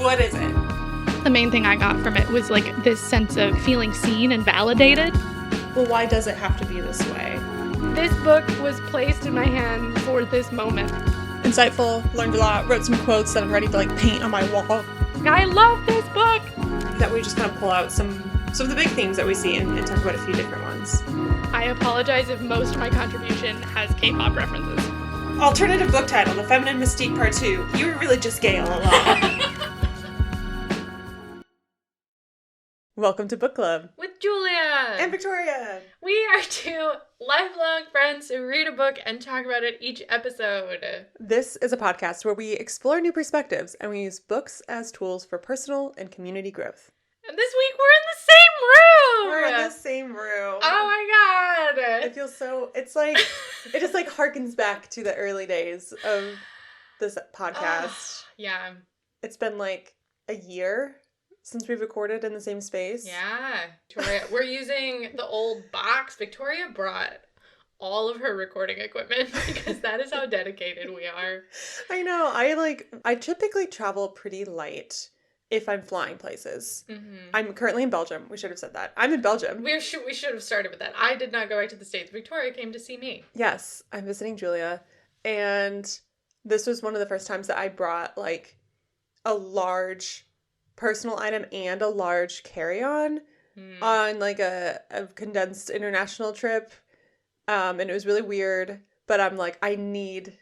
What is it? The main thing I got from it was like this sense of feeling seen and validated. Well, why does it have to be this way? This book was placed in my hand for this moment. Insightful, learned a lot, wrote some quotes that I'm ready to like paint on my wall. I love this book! That we just kind of pull out some of the big themes that we see and talk about a few different ones. I apologize if most of my contribution has K-pop references. Alternative book title, The Feminine Mystique Part 2. You were really just gay all along. Welcome to Book Club. With Julia! And Victoria! We are two lifelong friends who read a book and talk about it each episode. This is a podcast where we explore new perspectives and we use books as tools for personal and community growth. And this week we're in the same room! We're in the same room. Oh my god! It feels so, it's like, it just like harkens back to the early days of this podcast. Yeah. It's been like a year since we've recorded in the same space. Yeah. Victoria, we're using the old box. Victoria brought all of her recording equipment because that is how dedicated we are. I know. I typically travel pretty light if I'm flying places. Mm-hmm. I'm currently in Belgium. We should have said that. I'm in Belgium. We should have started with that. I did not go back to the States. Victoria came to see me. Yes. I'm visiting Julia. And this was one of the first times that I brought like a large personal item and a large carry-on on like a condensed international trip. And it was really weird, but I'm like, I need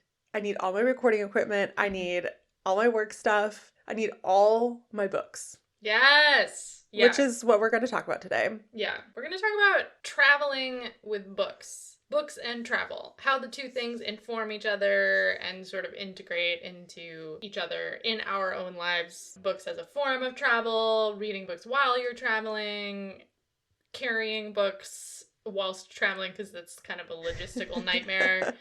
all my recording equipment. I need all my work stuff. I need all my books. Yes. Yeah. Which is what we're going to talk about today. Yeah. We're going to talk about traveling with books. Books and travel. How the two things inform each other and sort of integrate into each other in our own lives. Books as a form of travel, reading books while you're traveling, carrying books whilst traveling because that's kind of a logistical nightmare.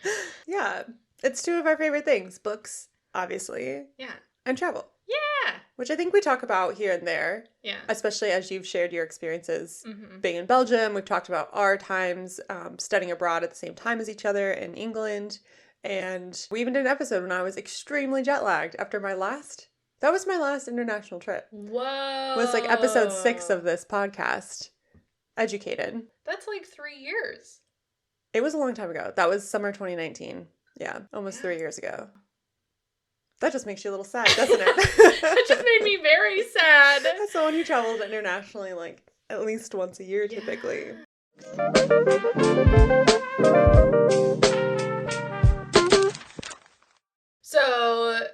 Yeah. It's two of our favorite things. Books, obviously. Yeah. And travel. Yeah. Which I think we talk about here and there. Yeah. Especially as you've shared your experiences being in Belgium. We've talked about our times studying abroad at the same time as each other in England. And we even did an episode when I was extremely jet lagged after that was my last international trip. Whoa. It was like episode 6 of this podcast. Educated. That's like 3 years. It was a long time ago. That was summer 2019. Yeah. Almost 3 years ago. That just makes you a little sad, doesn't it? That just made me very sad. As someone who travels internationally like at least once a year, typically. So,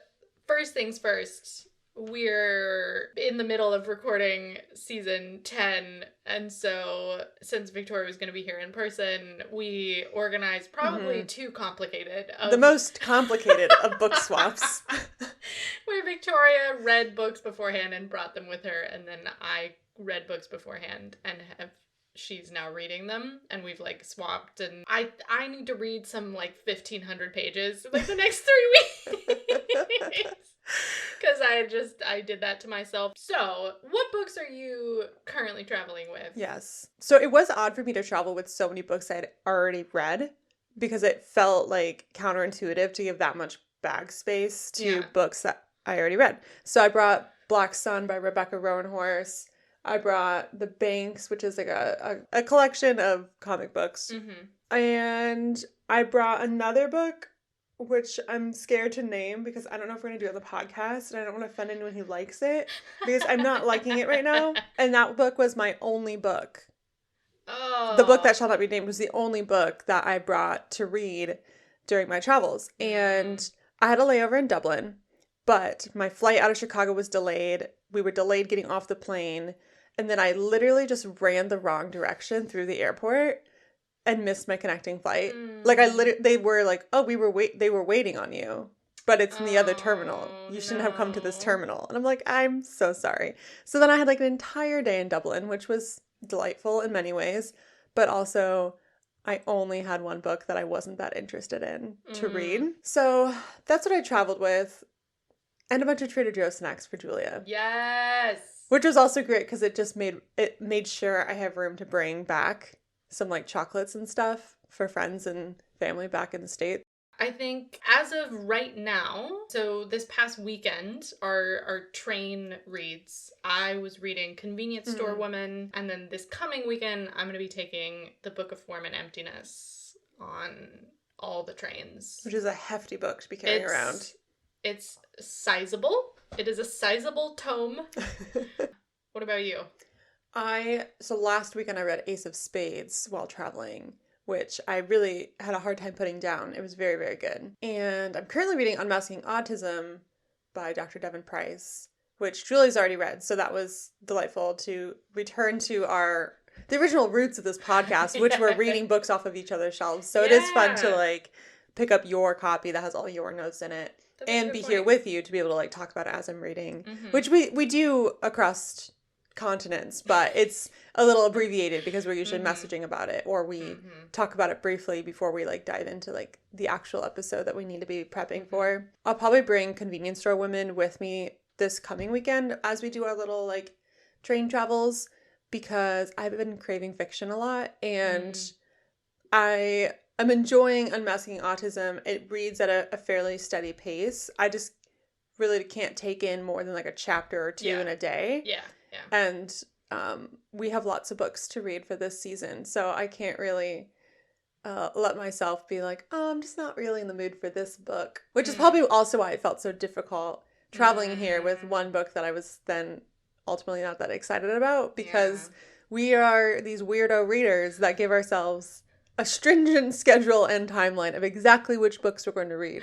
first things first, we're in the middle of recording season 10, and so since Victoria was going to be here in person, we organized probably too complicated. The most complicated of book swaps. Where Victoria read books beforehand and brought them with her, and then I read books beforehand and she's now reading them, and we've like swapped, and I need to read some like 1,500 pages like the next 3 weeks. Because I did that to myself. So, what books are you currently traveling with? Yes. So it was odd for me to travel with so many books I'd already read because it felt like counterintuitive to give that much bag space to books that I already read. So I brought Black Sun by Rebecca Roanhorse. I brought The Banks, which is like a collection of comic books. Mm-hmm. And I brought another book which I'm scared to name because I don't know if we're going to do it on the podcast and I don't want to offend anyone who likes it because I'm not liking it right now. And that book was my only book. Oh. The book that shall not be named was the only book that I brought to read during my travels. And I had a layover in Dublin, but my flight out of Chicago was delayed. We were delayed getting off the plane. And then I literally just ran the wrong direction through the airport and missed my connecting flight. Like they were like, oh, they were waiting on you, but it's in the other terminal. You shouldn't have come to this terminal. And I'm like, I'm so sorry. So then I had like an entire day in Dublin, which was delightful in many ways, but also I only had one book that I wasn't that interested in to read. So that's what I traveled with, and a bunch of Trader Joe's snacks for Julia. Yes. Which was also great because it made sure I have room to bring back some like chocolates and stuff for friends and family back in the States. I think as of right now, so this past weekend, our train reads, I was reading Convenience Store Woman, and then this coming weekend, I'm going to be taking The Book of Form and Emptiness on all the trains. Which is a hefty book to be carrying around. It's sizable. It is a sizable tome. What about you? So last weekend I read Ace of Spades while traveling, which I really had a hard time putting down. It was very, very good. And I'm currently reading Unmasking Autism by Dr. Devin Price, which Julie's already read. So that was delightful to return to the original roots of this podcast, which were reading books off of each other's shelves. So it is fun to like pick up your copy that has all your notes in it and be here with you to be able to like talk about it as I'm reading, which we do across continents, but it's a little abbreviated because we're usually messaging about it, or we talk about it briefly before we like dive into like the actual episode that we need to be prepping for. I'll probably bring Convenience Store Women with me this coming weekend as we do our little like train travels, because I've been craving fiction a lot, and I'm enjoying Unmasking Autism. It reads at a fairly steady pace. I just really can't take in more than like a chapter or two in a day. Yeah. And we have lots of books to read for this season, so I can't really let myself be like, oh, I'm just not really in the mood for this book, which is probably also why it felt so difficult traveling here with one book that I was then ultimately not that excited about, because we are these weirdo readers that give ourselves a stringent schedule and timeline of exactly which books we're going to read.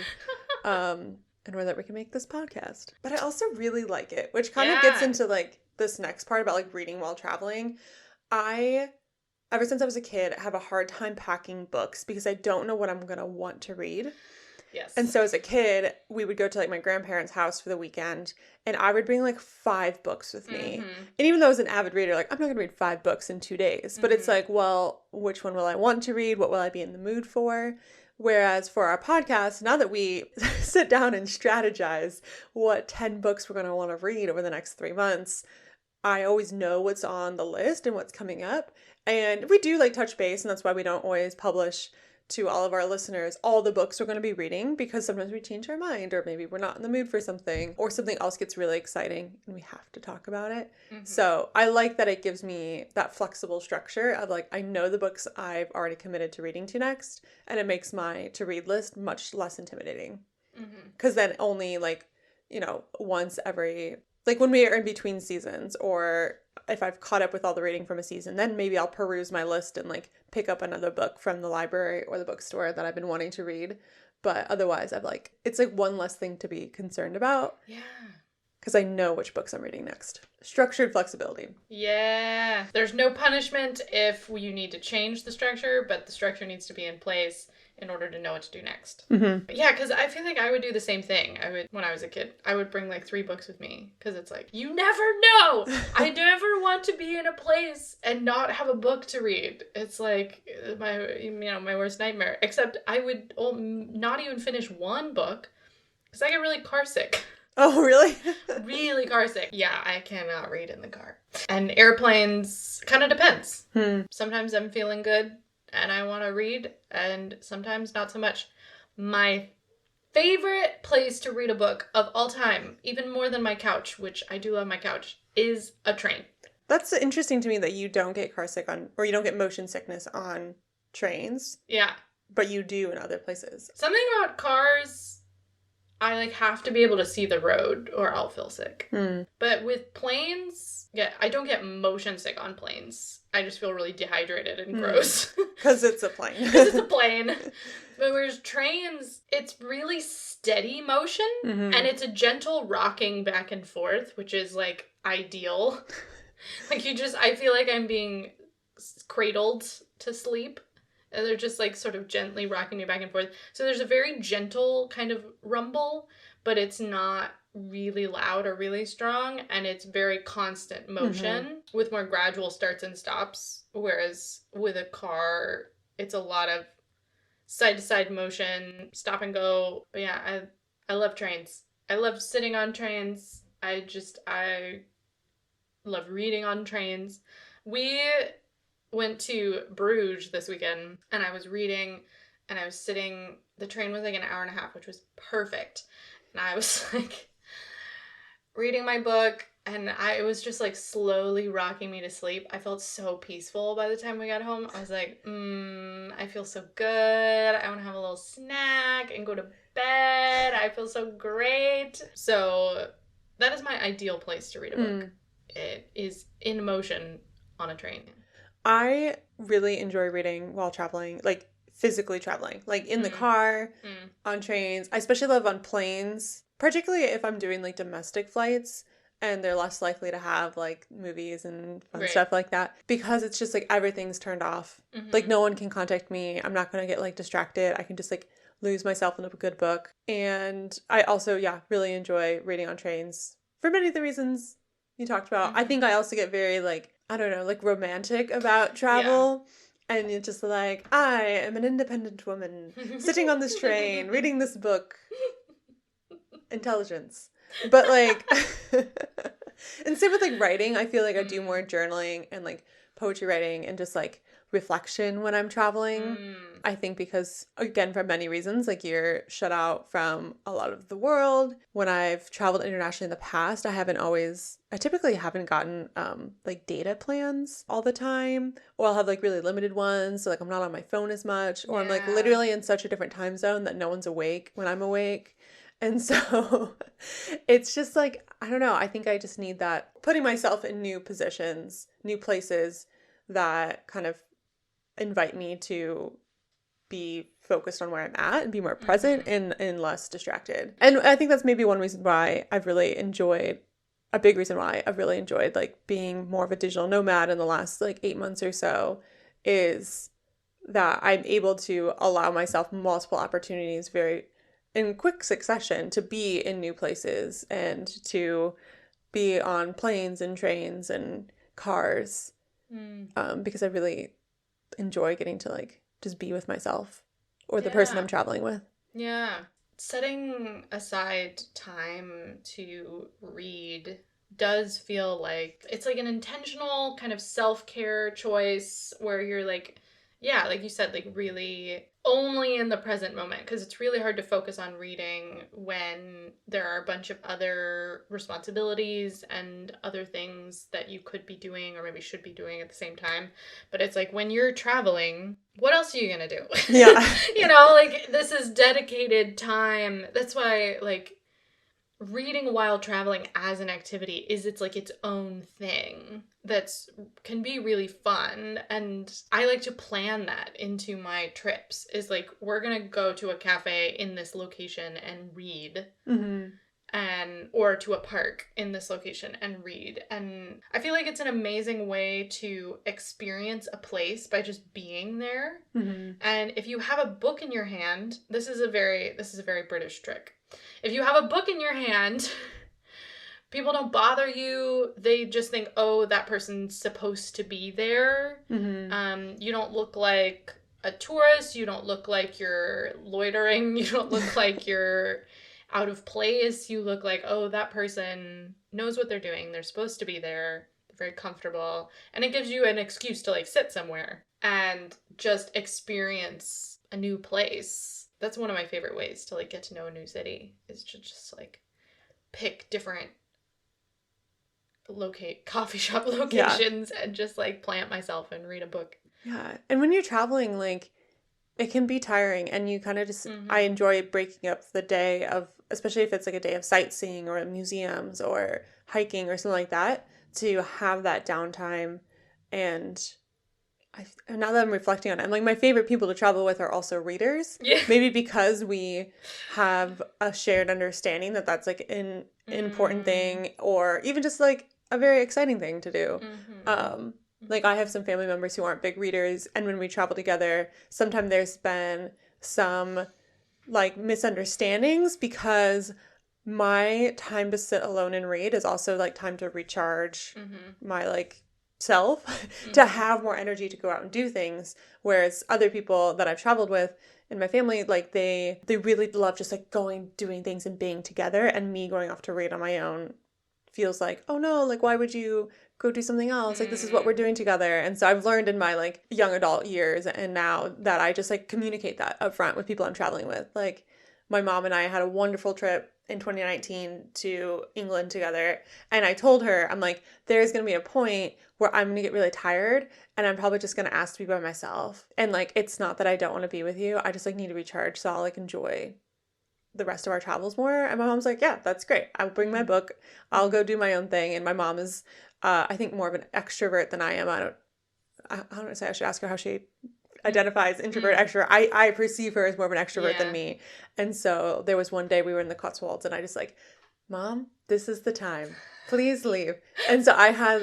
And whether we can make this podcast. But I also really like it, which kind of gets into like this next part about like reading while traveling. Ever since I was a kid, have a hard time packing books because I don't know what I'm going to want to read. Yes. And so as a kid, we would go to like my grandparents' house for the weekend, and I would bring like 5 books with me. And even though I was an avid reader, like I'm not going to read 5 books in 2 days. But it's like, well, which one will I want to read? What will I be in the mood for? Whereas for our podcast, now that we sit down and strategize what 10 books we're going to want to read over the next 3 months, I always know what's on the list and what's coming up. And we do like touch base, and that's why we don't always publish to all of our listeners all the books we're going to be reading, because sometimes we change our mind, or maybe we're not in the mood for something, or something else gets really exciting and we have to talk about it. So I like that it gives me that flexible structure of like, I know the books I've already committed to reading to next, and it makes my to read list much less intimidating, because then only like, once every, like when we are in between seasons, or if I've caught up with all the reading from a season, then maybe I'll peruse my list and like pick up another book from the library or the bookstore that I've been wanting to read. But otherwise, it's like one less thing to be concerned about. Yeah. Because I know which books I'm reading next. Structured flexibility. Yeah. There's no punishment if you need to change the structure, but the structure needs to be in place in order to know what to do next. Yeah, because I feel like I would do the same thing. When I was a kid, I would bring like 3 books with me, because it's like, you never know. I never want to be in a place and not have a book to read. It's like my worst nightmare. Except I would not even finish one book because I get really car sick. Oh, really? Really car sick. Yeah, I cannot read in the car. And airplanes, kind of depends. Sometimes I'm feeling good and I want to read, and sometimes not so much. My favorite place to read a book of all time, even more than my couch, which I do love my couch, is a train. That's interesting to me that you don't get car sick or you don't get motion sickness on trains. Yeah. But you do in other places. Something about cars, I like have to be able to see the road or I'll feel sick. But with planes, I don't get motion sick on planes. I just feel really dehydrated and gross. Because it's a plane. Because it's a plane. But whereas trains, it's really steady motion, and it's a gentle rocking back and forth, which is like ideal. Like I feel like I'm being cradled to sleep. And they're just like sort of gently rocking me back and forth. So there's a very gentle kind of rumble, but it's not really loud or really strong, and it's very constant motion with more gradual starts and stops, whereas with a car it's a lot of side to side motion, stop and go. But yeah, I love trains. I love sitting on trains. I love reading on trains. We went to Bruges this weekend, and I was reading and I was sitting, the train was like an hour and a half, which was perfect. And I was like reading my book, and it was just like slowly rocking me to sleep. I felt so peaceful by the time we got home. I was like, I feel so good. I want to have a little snack and go to bed. I feel so great. So that is my ideal place to read a book. It is in motion on a train. I really enjoy reading while traveling, like physically traveling, like in the car, on trains. I especially love on planes, particularly if I'm doing like domestic flights and they're less likely to have like movies and fun stuff like that, because it's just like everything's turned off. Like no one can contact me. I'm not going to get like distracted. I can just like lose myself in a good book. And I also, really enjoy reading on trains for many of the reasons you talked about. I think I also get very like, I don't know, like romantic about travel. And you're just like, I am an independent woman sitting on this train, reading this book. Intelligence. But like, and same with like writing. I feel like I do more journaling and like poetry writing and just like reflection when I'm traveling. I think because, again, for many reasons, like you're shut out from a lot of the world. When I've traveled internationally in the past, I typically haven't gotten like data plans all the time, or I'll have like really limited ones. So like I'm not on my phone as much, or I'm like literally in such a different time zone that no one's awake when I'm awake. And so it's just like, I don't know, I think I just need that, putting myself in new positions, new places that kind of invite me to be focused on where I'm at and be more present and less distracted. And I think that's maybe one reason why a big reason why I've really enjoyed like being more of a digital nomad in the last like 8 months or so, is that I'm able to allow myself multiple opportunities very in quick succession to be in new places and to be on planes and trains and cars, because I really enjoy getting to like just be with myself or the person I'm traveling with. Yeah. Setting aside time to read does feel like it's like an intentional kind of self-care choice where you're like, like you said, like really only in the present moment, because it's really hard to focus on reading when there are a bunch of other responsibilities and other things that you could be doing or maybe should be doing at the same time. But it's like when you're traveling, what else are you gonna do? Yeah. Like this is dedicated time. That's why like reading while traveling as an activity it's like its own thing that's can be really fun. And I like to plan that into my trips, is like, we're gonna go to a cafe in this location and read, or to a park in this location and read. And I feel like it's an amazing way to experience a place by just being there. And if you have a book in your hand, this is a very British trick. If you have a book in your hand, people don't bother you. They just think, oh, that person's supposed to be there. You don't look like a tourist. You don't look like you're loitering. You don't look like you're out of place. You look like, oh, that person knows what they're doing. They're supposed to be there. They're very comfortable. And it gives you an excuse to like sit somewhere and just experience a new place. That's one of my favorite ways to like get to know a new city, is to just like pick different coffee shop locations and just like plant myself and read a book. Yeah. And when you're traveling, like it can be tiring, and you kind of just, I enjoy breaking up the day of, especially if it's like a day of sightseeing or museums or hiking or something like that, to have that downtime. And now that I'm reflecting on it, I'm like, my favorite people to travel with are also readers. Yeah. Maybe because we have a shared understanding that that's like an important thing, or even just like a very exciting thing to do. Like I have some family members who aren't big readers, and when we travel together, sometimes there's been some like misunderstandings because my time to sit alone and read is also like time to recharge my like self to have more energy to go out and do things, whereas other people that I've traveled with in my family, like they really love just like doing things and being together, and me going off to read on my own feels like, oh no, like why would you go do something else? Like this is what we're doing together. And so I've learned in my like young adult years and now that I just like communicate that up front with people I'm traveling with. Like my mom and I had a wonderful trip in 2019 to England together. And I told her, I'm like, there's going to be a point where I'm going to get really tired and I'm probably just going to ask to be by myself. And like, it's not that I don't want to be with you. I just like need to recharge. So I'll like enjoy the rest of our travels more. And my mom's like, yeah, that's great. I'll bring my book. I'll go do my own thing. And my mom is, I think, more of an extrovert than I am. I don't say I should ask her how she identifies introvert, extrovert. I perceive her as more of an extrovert than me. And so there was one day we were in the Cotswolds and I just like, Mom, this is the time. Please leave. And so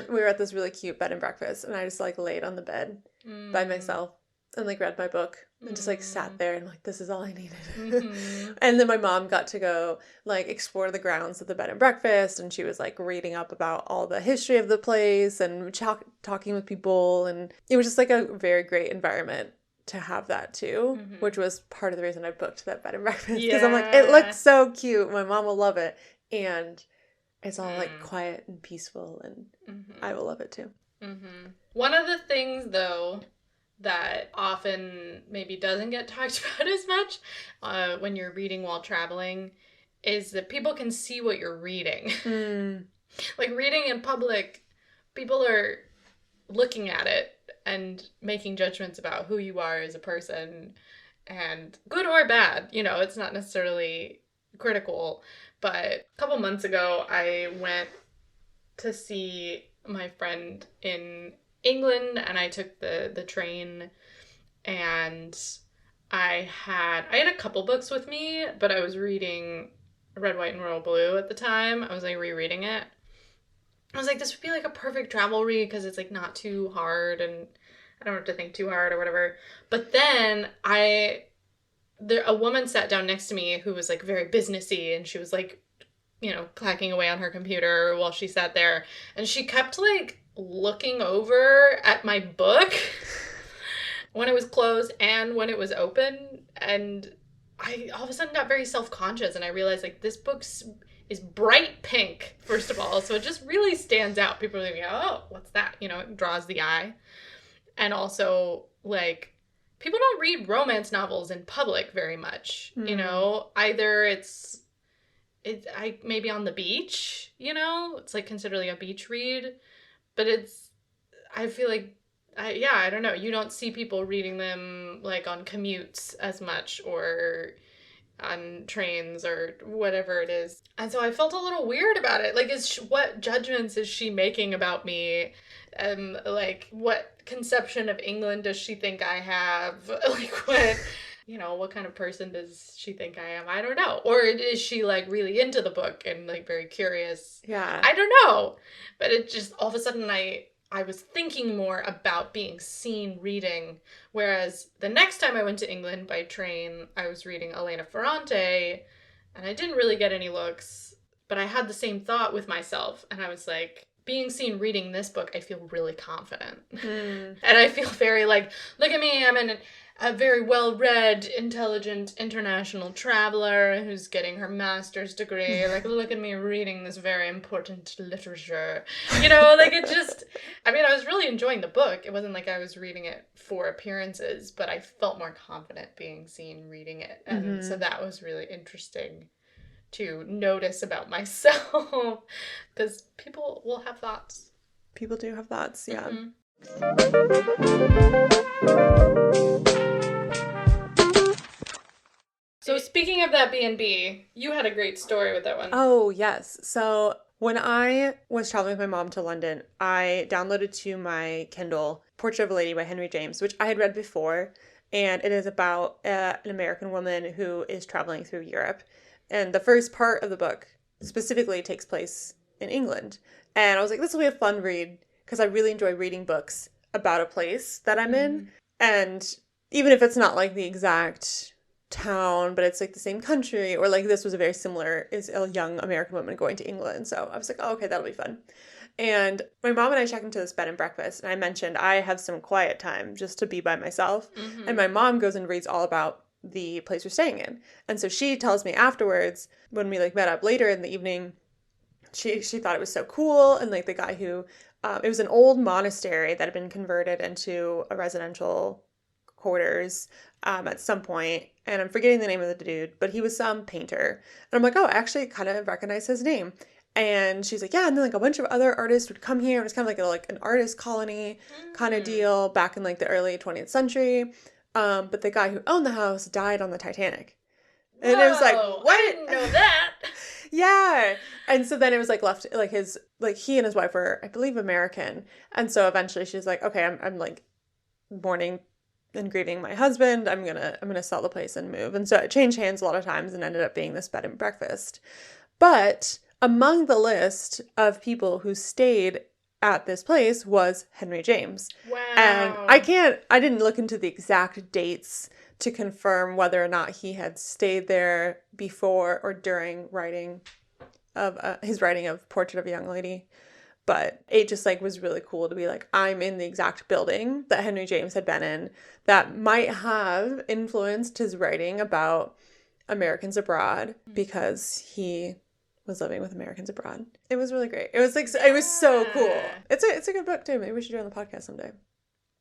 we were at this really cute bed and breakfast and I just like laid on the bed by myself and like read my book and just like sat there and like, this is all I needed. And then my mom got to go like explore the grounds of the bed and breakfast and she was like reading up about all the history of the place and talking with people. And it was just like a very great environment to have that too, which was part of the reason I booked that bed and breakfast because I'm like, it looks so cute. My mom will love it. And it's all like quiet and peaceful and I will love it too. One of the things though that often maybe doesn't get talked about as much when you're reading while traveling is that people can see what you're reading. Like reading in public, people are looking at it and making judgments about who you are as a person, and good or bad, you know, it's not necessarily critical. But a couple months ago, I went to see my friend in England and I took the train and I had a couple books with me, but I was reading Red, White, and Royal Blue at the time. I was like rereading it. I was like, this would be like a perfect travel read because it's like not too hard and I don't have to think too hard or whatever. But then a woman sat down next to me who was like very businessy and she was like, you know, clacking away on her computer while she sat there. And she kept like looking over at my book when it was closed and when it was open. And I all of a sudden got very self-conscious and I realized like this book is bright pink, first of all. So it just really stands out. People are like, oh, what's that? You know, it draws the eye. And also like people don't read romance novels in public very much, you know, either it's maybe on the beach, you know, it's like considered like a beach read, but I feel like, I don't know, you don't see people reading them like on commutes as much or on trains or whatever it is. And so I felt a little weird about it. Like, what judgments is she making about me? Like, what conception of England does she think I have? Like, what kind of person does she think I am? I don't know. Or is she, like, really into the book and, like, very curious? Yeah. I don't know. But it just, all of a sudden, I was thinking more about being seen reading, whereas the next time I went to England by train, I was reading Elena Ferrante, and I didn't really get any looks, but I had the same thought with myself, and I was like, being seen reading this book, I feel really confident. And I feel very like, look at me, I'm a very well-read, intelligent, international traveler who's getting her master's degree. Like, look at me reading this very important literature. You know, like it just, I mean, I was really enjoying the book. It wasn't like I was reading it for appearances, but I felt more confident being seen reading it. And so that was really interesting to notice about myself because people will have thoughts. People do have thoughts, yeah. So speaking of that B&B, you had a great story with that one. Oh, yes. So when I was traveling with my mom to London, I downloaded to my Kindle Portrait of a Lady by Henry James, which I had read before. And it is about an American woman who is traveling through Europe. And the first part of the book specifically takes place in England. And I was like, this will be a fun read because I really enjoy reading books about a place that I'm in. And even if it's not like the exact town, but it's like the same country, or like this was a very similar, is a young American woman going to England. So I was like, oh, okay, that'll be fun. And my mom and I checked into this bed and breakfast, and I mentioned I have some quiet time just to be by myself. And my mom goes and reads all about the place we're staying in. And so she tells me afterwards, when we like met up later in the evening, she thought it was so cool. And like the guy who, it was an old monastery that had been converted into a residential quarters at some point, and I'm forgetting the name of the dude, but he was some painter. And I'm like, oh, I actually kind of recognize his name. And she's like, yeah, and then like a bunch of other artists would come here. It was kind of like an artist colony kind of deal back in like the early 20th century. But the guy who owned the house died on the Titanic. And Whoa, it was like, what? I didn't know that. Yeah. And so then it was like left, like his, like he and his wife were, I believe, American. And so eventually she's like, okay, I'm like mourning and grieving my husband. I'm gonna sell the place and move. And so it changed hands a lot of times and ended up being this bed and breakfast. But among the list of people who stayed at this place was Henry James. Wow. And I didn't look into the exact dates to confirm whether or not he had stayed there before or during his writing of Portrait of a Young Lady. But it just like was really cool to be like, I'm in the exact building that Henry James had been in that might have influenced his writing about Americans abroad because he was living with Americans abroad. It was really great. It was like, it was so cool. It's a good book too. Maybe we should do it on the podcast someday.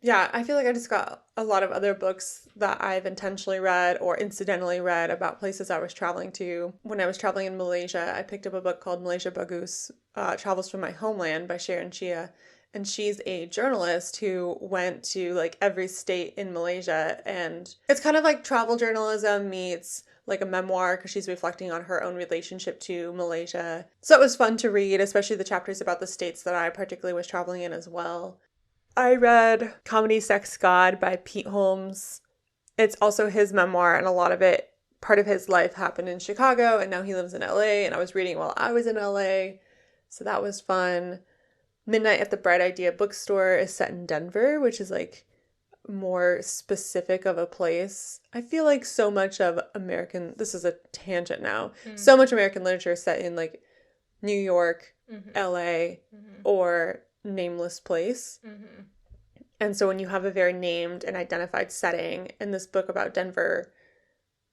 Yeah, I feel like I just got a lot of other books that I've intentionally read or incidentally read about places I was traveling to. When I was traveling in Malaysia, I picked up a book called Malaysia Bagus, Travels from My Homeland by Sharon Chia. And she's a journalist who went to like every state in Malaysia. And it's kind of like travel journalism meets like a memoir because she's reflecting on her own relationship to Malaysia. So it was fun to read, especially the chapters about the states that I particularly was traveling in as well. I read Comedy Sex God by Pete Holmes. It's also his memoir, and a lot of it, part of his life happened in Chicago, and now he lives in LA, and I was reading while I was in LA, so that was fun. Midnight at the Bright Idea Bookstore is set in Denver, which is like more specific of a place. I feel like so much of this is a tangent now, so much American literature is set in like New York, LA, or nameless place. And so when you have a very named and identified setting, and this book about Denver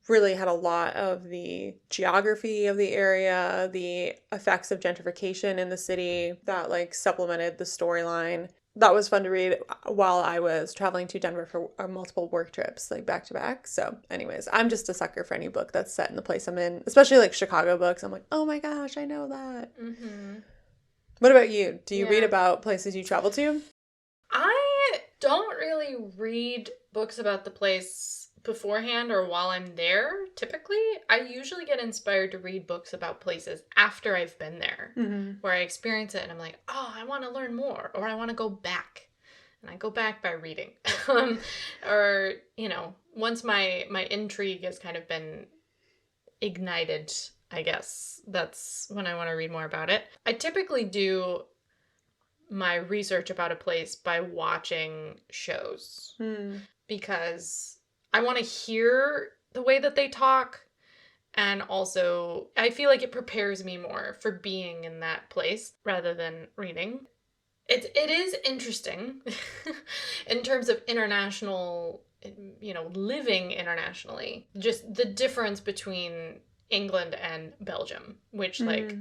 really had a lot of the geography of the area, the effects of gentrification in the city that like supplemented the storyline. That was fun to read while I was traveling to Denver for multiple work trips, like back to back. So anyways, I'm just a sucker for any book that's set in the place I'm in, especially like Chicago books. I'm like, oh my gosh, I know that. What about you? Do you read about places you travel to? I don't really read books about the place beforehand or while I'm there, typically. I usually get inspired to read books about places after I've been there, where I experience it and I'm like, oh, I want to learn more, or I want to go back. And I go back by reading. Or, once my intrigue has kind of been ignited, I guess that's when I want to read more about it. I typically do my research about a place by watching shows because I want to hear the way that they talk, and also I feel like it prepares me more for being in that place rather than reading. It is interesting in terms of international, living internationally, just the difference between England and Belgium, which like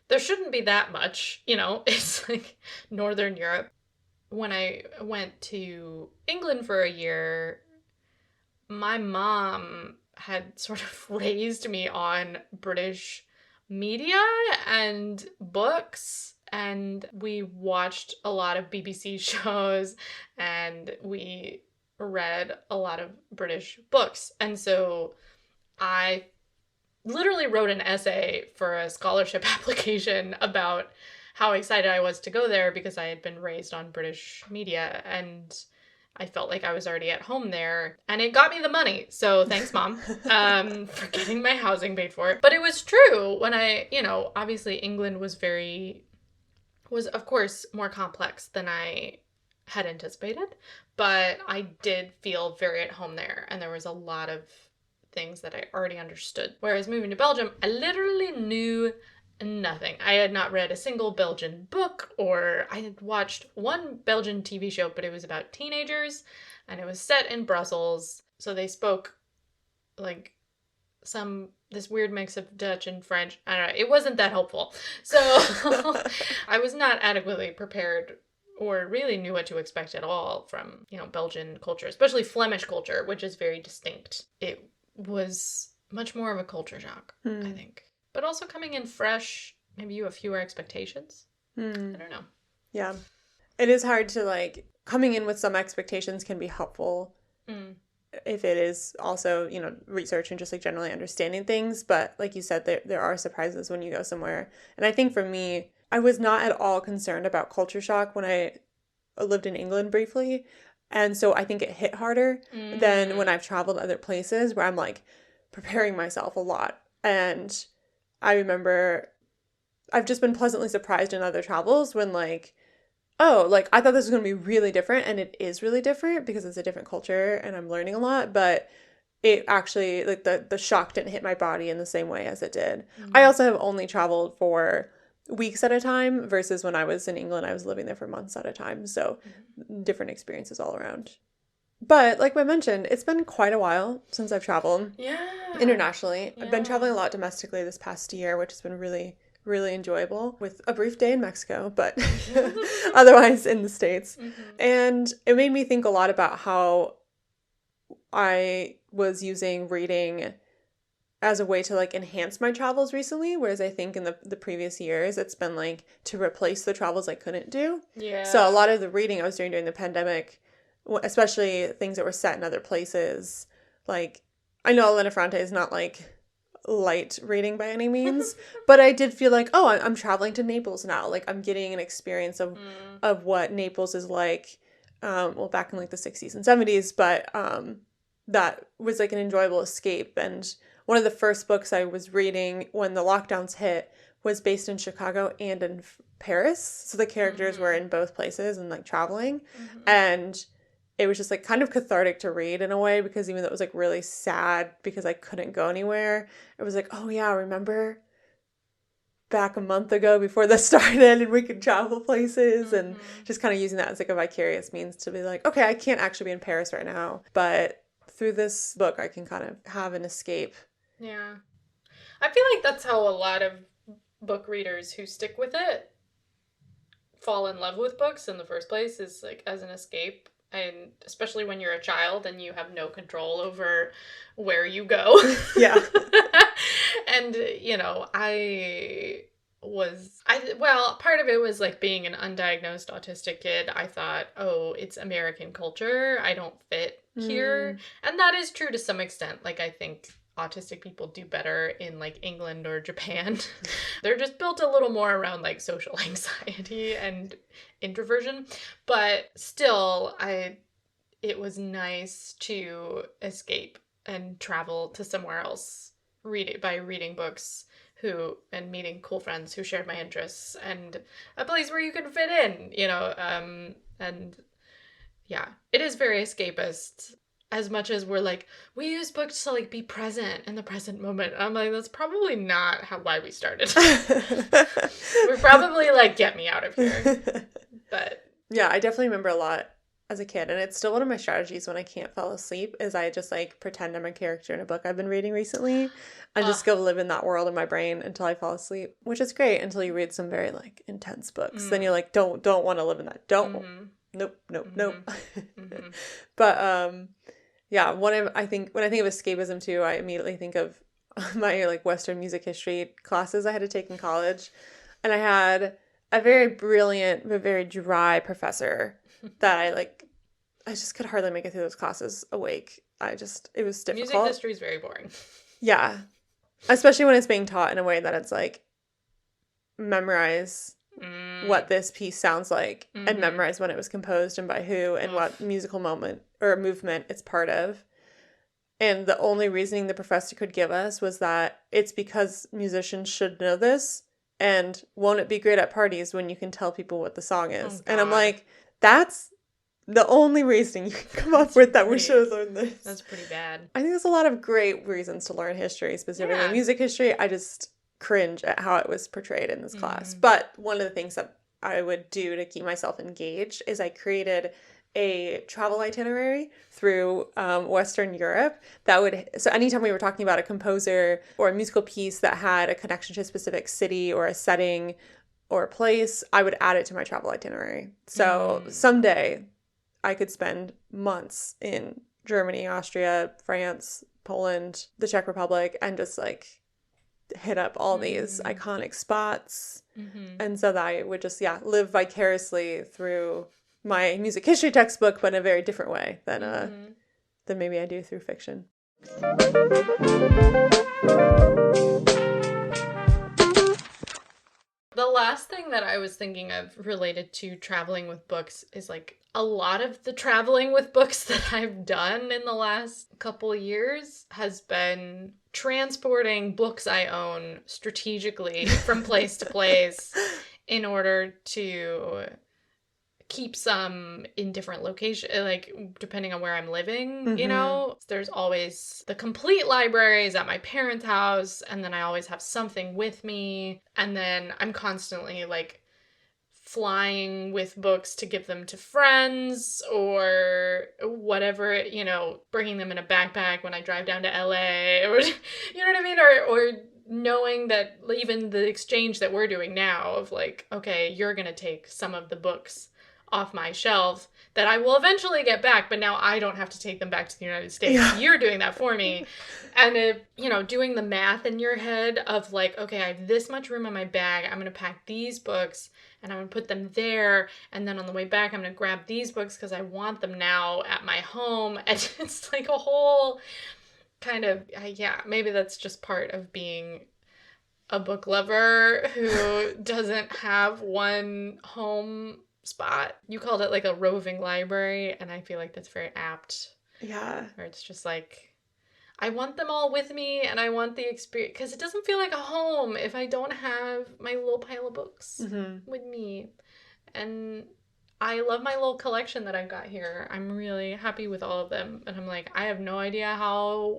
there shouldn't be that much, it's like Northern Europe. When I went to England for a year, my mom had sort of raised me on British media and books, and we watched a lot of BBC shows and we read a lot of British books. And so I literally wrote an essay for a scholarship application about how excited I was to go there because I had been raised on British media and I felt like I was already at home there, and it got me the money. So thanks, Mom, for getting my housing paid for. But it was true when obviously England was of course more complex than I had anticipated, but I did feel very at home there, and there was a lot of things that I already understood. Whereas moving to Belgium, I literally knew nothing. I had not read a single Belgian book, or I had watched one Belgian TV show, but it was about teenagers and it was set in Brussels. So they spoke like this weird mix of Dutch and French. I don't know. It wasn't that helpful. So I was not adequately prepared or really knew what to expect at all from, Belgian culture, especially Flemish culture, which is very distinct. It was much more of a culture shock, I think. But also coming in fresh, maybe you have fewer expectations. I don't know. Yeah. It is hard to, like, coming in with some expectations can be helpful if it is also, research and just, like, generally understanding things. But like you said, there are surprises when you go somewhere. And I think for me, I was not at all concerned about culture shock when I lived in England briefly. And so I think it hit harder than when I've traveled other places where I'm, like, preparing myself a lot. And I remember I've just been pleasantly surprised in other travels when, like, oh, like, I thought this was going to be really different, and it is really different because it's a different culture and I'm learning a lot, but it actually, like, the shock didn't hit my body in the same way as it did. I also have only traveled for weeks at a time versus when I was in England, I was living there for months at a time, so different experiences all around. But like I mentioned, it's been quite a while since I've traveled internationally. I've been traveling a lot domestically this past year, which has been really, really enjoyable, with a brief day in Mexico, but otherwise in the States. And it made me think a lot about how I was using reading as a way to, like, enhance my travels recently, whereas I think in the previous years it's been, like, to replace the travels I couldn't do. So a lot of the reading I was doing during the pandemic, especially things that were set in other places, like, I know Elena Ferrante is not, like, light reading by any means, but I did feel like, oh, I'm traveling to Naples now. Like, I'm getting an experience of what Naples is like, back in, like, the 60s and 70s, but that was, like, an enjoyable escape. And one of the first books I was reading when the lockdowns hit was based in Chicago and in Paris. So the characters were in both places and, like, traveling. And it was just, like, kind of cathartic to read in a way, because even though it was, like, really sad because I couldn't go anywhere, it was like, oh yeah, remember back a month ago before this started and we could travel places, and just kind of using that as, like, a vicarious means to be like, okay, I can't actually be in Paris right now, but through this book I can kind of have an escape. Yeah. I feel like that's how a lot of book readers who stick with it fall in love with books in the first place, is, like, as an escape. And especially when you're a child and you have no control over where you go. Yeah. And, part of it was, like, being an undiagnosed autistic kid. I thought, oh, it's American culture, I don't fit here. And that is true to some extent. Like, I think autistic people do better in, like, England or Japan. They're just built a little more around, like, social anxiety and introversion. But still, it was nice to escape and travel to somewhere else, by reading books and meeting cool friends who shared my interests, and a place where you can fit in, and yeah, it is very escapist. As much as we're like, we use books to, like, be present in the present moment. I'm like, that's probably not why we started. We're probably like, get me out of here. But yeah, I definitely remember a lot as a kid, and it's still one of my strategies when I can't fall asleep, is I just, like, pretend I'm a character in a book I've been reading recently and just go live in that world in my brain until I fall asleep, which is great until you read some very, like, intense books. Then you're like, don't want to live in that. Nope. But yeah, when I think of escapism too, I immediately think of my, like, Western music history classes I had to take in college. And I had a very brilliant but very dry professor that I just could hardly make it through those classes awake. It was difficult. Music history is very boring. Yeah. Especially when it's being taught in a way that it's like, memorize what this piece sounds like and memorize when it was composed and by who and what musical moment or movement it's part of. And the only reasoning the professor could give us was that it's because musicians should know this, and won't it be great at parties when you can tell people what the song is? And I'm like, that's the only reasoning you can come up with that we should have learned this. That's pretty bad. I think there's a lot of great reasons to learn history, specifically music history. I just cringe at how it was portrayed in this class. But one of the things that I would do to keep myself engaged is I created a travel itinerary through Western Europe that would, so anytime we were talking about a composer or a musical piece that had a connection to a specific city or a setting or a place, I would add it to my travel itinerary. So someday I could spend months in Germany, Austria, France, Poland, the Czech Republic, and just like hit up all these iconic spots. And so that I would just, live vicariously through my music history textbook, but in a very different way than maybe I do through fiction. The last thing that I was thinking of related to traveling with books is like a lot of the traveling with books that I've done in the last couple of years has been transporting books I own strategically from place to place in order to keep some in different locations, like depending on where I'm living, you know? There's always the complete libraries at my parents' house, and then I always have something with me, and then I'm constantly like flying with books to give them to friends or whatever, you know, bringing them in a backpack when I drive down to LA, or you know what I mean? Or knowing that even the exchange that we're doing now of like, okay, you're gonna take some of the books off my shelf that I will eventually get back, but now I don't have to take them back to the United States. Yeah. You're doing that for me. And, you know, doing the math in your head of like, okay, I have this much room in my bag. I'm going to pack these books and I'm going to put them there. And then on the way back, I'm going to grab these books because I want them now at my home. And it's like a whole kind of, maybe that's just part of being a book lover who doesn't have one home spot. You called it like a roving library, and I feel like that's very apt. Yeah. Or it's just like, I want them all with me, and I want the experience, because it doesn't feel like a home if I don't have my little pile of books with me. And I love my little collection that I've got here. I'm really happy with all of them, and I'm like, I have no idea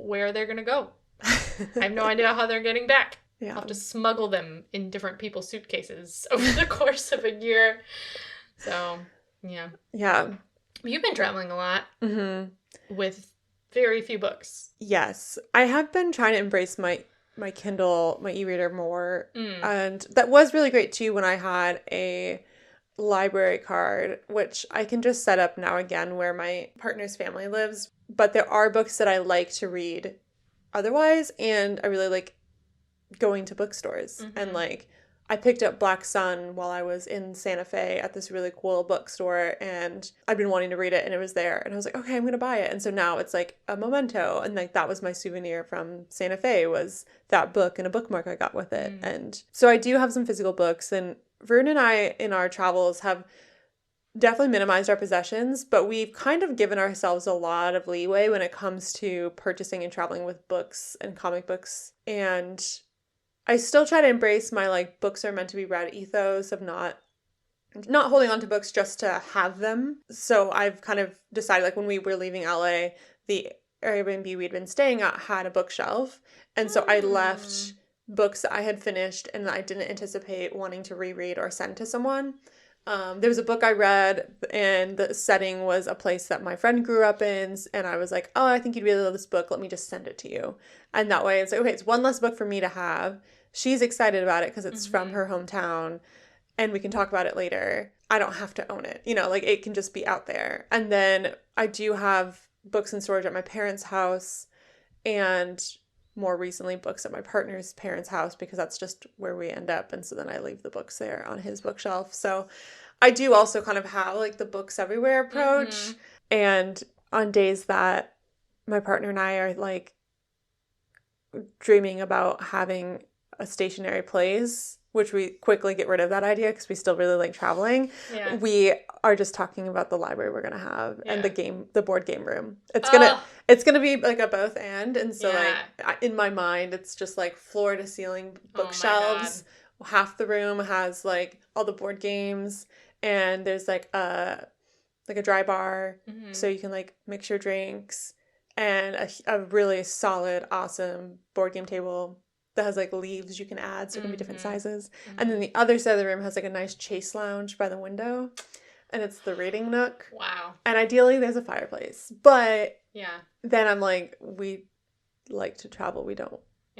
where they're gonna go. I have no idea how they're getting back. Yeah. I'll have to smuggle them in different people's suitcases over the course of a year. So, yeah. Yeah. You've been traveling a lot with very few books. Yes. I have been trying to embrace my Kindle, my e-reader more. And that was really great too when I had a library card, which I can just set up now again where my partner's family lives. But there are books that I like to read otherwise, and I really like going to bookstores. And like, I picked up Black Sun while I was in Santa Fe at this really cool bookstore, and I'd been wanting to read it, and it was there, and I was like, okay, I'm gonna buy it. And so now it's like a memento, and like that was my souvenir from Santa Fe, was that book and a bookmark I got with it. And so I do have some physical books, and Vern and I in our travels have definitely minimized our possessions, but we've kind of given ourselves a lot of leeway when it comes to purchasing and traveling with books and comic books. And I still try to embrace my like books are meant to be read ethos of not holding on to books just to have them. So I've kind of decided, like when we were leaving LA, the Airbnb we'd been staying at had a bookshelf. And so I left books that I had finished and that I didn't anticipate wanting to reread or send to someone. There was a book I read, and the setting was a place that my friend grew up in, and I was like, oh, I think you'd really love this book. Let me just send it to you. And that way it's like, okay, it's one less book for me to have. She's excited about it because it's from her hometown, and we can talk about it later. I don't have to own it. You know, like it can just be out there. And then I do have books in storage at my parents' house, and more recently books at my partner's parents' house, because that's just where we end up. And so then I leave the books there on his bookshelf. So I do also kind of have like the books everywhere approach. And on days that my partner and I are like dreaming about having a stationary place, which we quickly get rid of that idea because we still really like traveling. Yeah. We are just talking about the library we're gonna have and the board game room. It's gonna be like a both and so like in my mind it's just like floor to ceiling bookshelves. Half the room has like all the board games, and there's like a dry bar so you can like mix your drinks, and a really solid, awesome board game table that has like leaves you can add, so it can be different sizes. And then the other side of the room has like a nice chase lounge by the window. and it's the reading nook. Wow. And ideally there's a fireplace. But Yeah. then I'm like, we like to travel. We don't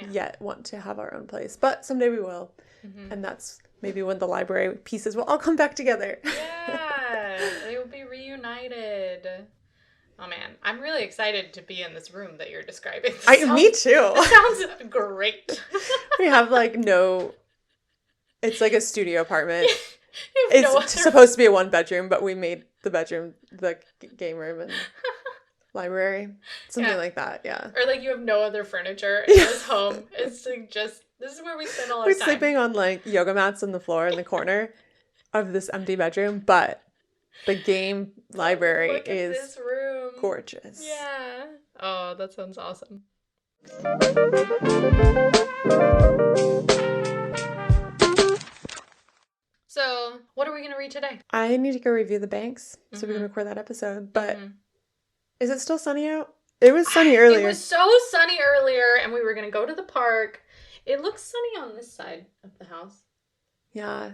yet want to have our own place. But someday we will. Mm-hmm. And that's maybe when the library pieces will all come back together. Yeah. They will be reunited. Oh, man. I'm really excited to be in this room that you're describing. Me too. It sounds great. We have like it's like a studio apartment. It's supposed to be a 1-bedroom, but we made the bedroom the game room and library. Something like that, yeah. Or like you have no other furniture in this home. It's like just, this is where we spend all our time. We're sleeping on like yoga mats on the floor in the corner of this empty bedroom, but the game library is this room. Gorgeous. Yeah. Oh, that sounds awesome. So, what are we going to read today? I need to go review the banks so we can record that episode. But is it still sunny out? It was sunny earlier. It was so sunny earlier, and we were going to go to the park. It looks sunny on this side of the house. Yeah.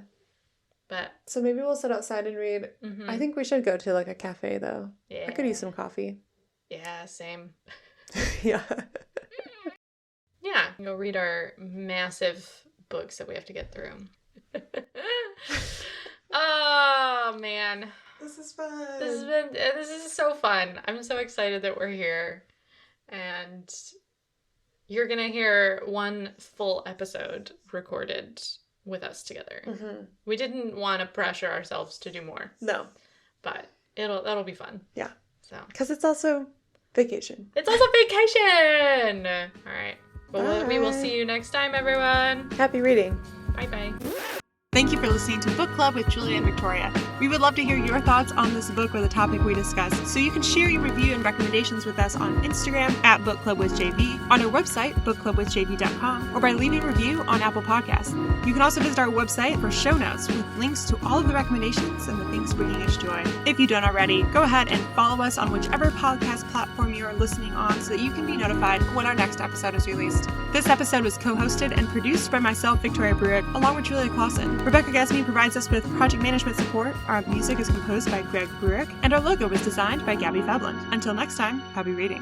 But so maybe we'll sit outside and read. Mm-hmm. I think we should go to like a cafe though. Yeah. I could use some coffee. Yeah, same. Yeah. Yeah. Go read our massive books that we have to get through. Oh man. This is fun. This is so fun. I'm so excited that we're here. And you're gonna hear one full episode recorded with us together. Mm-hmm. We didn't want to pressure ourselves to do more. No. But that'll be fun. Yeah. So. Because it's also vacation. It's also vacation! All right. Well, we will see you next time, everyone. Happy reading. Bye-bye. Thank you for listening to Book Club with Julia and Victoria. We would love to hear your thoughts on this book or the topic we discussed, so you can share your review and recommendations with us on Instagram at BookClubWithJV, on our website, bookclubwithjv.com, or by leaving a review on Apple Podcasts. You can also visit our website for show notes with links to all of the recommendations and the things bringing us joy. If you don't already, go ahead and follow us on whichever podcast platform you are listening on so that you can be notified when our next episode is released. This episode was co-hosted and produced by myself, Victoria Bruick, along with Julia Clausen. Rebecca Gasme provides us with project management support. Our music is composed by Greg Bruick, and our logo was designed by Gabby Fabland. Until next time, happy reading.